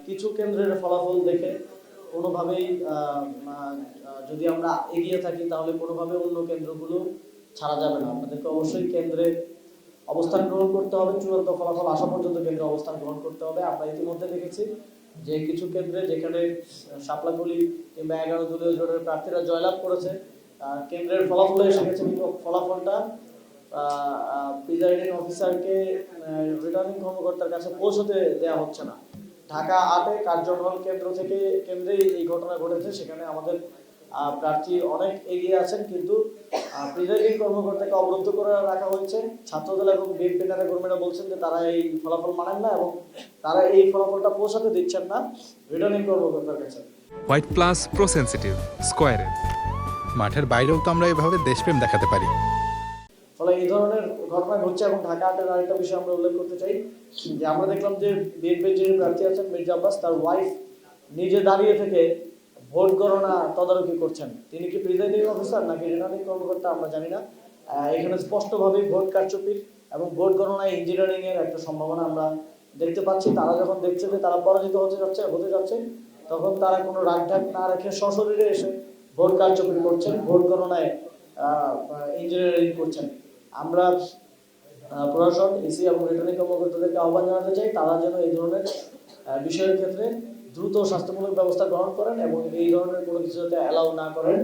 কিছু কেন্দ্রের ফলাফল দেখে কোনোভাবেই যদি আমরা এগিয়ে থাকি তাহলে কোনোভাবে অন্য কেন্দ্রগুলো ছাড়া যাবে না। আপনাদেরকে অবশ্যই কেন্দ্রে অবস্থান গ্রহণ করতে হবে, চূড়ান্ত ফলাফল আসা পর্যন্ত কেন্দ্রে অবস্থান গ্রহণ করতে হবে। আমরা ইতিমধ্যে দেখেছি যে কিছু কেন্দ্রে যেখানে শাপলাকলি কিংবা 11 দলীয় জোটের প্রার্থীরা জয়লাভ করেছে, কেন্দ্রের ফলাফল এসে গেছে, কিন্তু ফলাফলটা প্রিজাইডিং অফিসারকে রিটার্নিং কর্মকর্তার কাছে পৌঁছতে দেওয়া হচ্ছে না। ঢাকা 8-এ কার্জন হল কেন্দ্র থেকে কেন্দ্রেই এই ঘটনা ঘটেছে। সেখানে আমাদের প্রার্থী অনেক এগিয়ে আছেন, কিন্তু প্রিজাইডিং কর্মকর্তাকে অবরুদ্ধ করে রাখা হয়েছে। ছাত্রদল এবং বিএনপি নেতা কর্মীরা বলছেন যে তারা এই ফলাফল মানেন না এবং তারা এই ফলাফলটা পৌঁছাতে দিচ্ছেন না রিটার্নিং কর্মকর্তার কাছে। হোয়াইট প্লাস প্রো সেনসিটিভ স্কয়ারে মাঠের বাইরেও তো আমরা এভাবে দেশপ্রেম দেখাতে পারি। ফলে এই ধরনের ঘটনা ঘটছে। এবং ঢাকা 8-এর আরেকটা বিষয় আমরা উল্লেখ করতে চাই যে আমরা দেখলাম যে বিএনপির যিনি প্রার্থী আছেন মির্জা আব্বাস, তার ওয়াইফ নিজে দাঁড়িয়ে থেকে ভোট গণনা তদারকি করছেন। তিনি কি প্রিজাইডিং অফিসার নাকি রিটার্নিং কর্মকর্তা আমরা জানি না। এখানে স্পষ্টভাবেই ভোট কারচুপির এবং ভোট গণনায় ইঞ্জিনিয়ারিং এর একটা সম্ভাবনা আমরা দেখতে পাচ্ছি। তারা যখন দেখছে যে তারা পরাজিত হতে যাচ্ছে তখন তারা কোনো রাগঢাক না রেখে সশরীরে এসে ভোট কারচুপি করছেন, ভোট গণনায় ইঞ্জিনিয়ারিং করছেন। আমরা প্রশাসন, ইসি এবং রিটার্নিং কর্মকর্তাদেরকে আহ্বান জানাতে চাই তারা যেন এই ধরনের বিষয়ের ক্ষেত্রে দ্রুত শাস্তিমূলক ব্যবস্থা গ্রহণ করেন এবং এই ধরনের কোনো কিছু যাতে অ্যালাউ না করেন।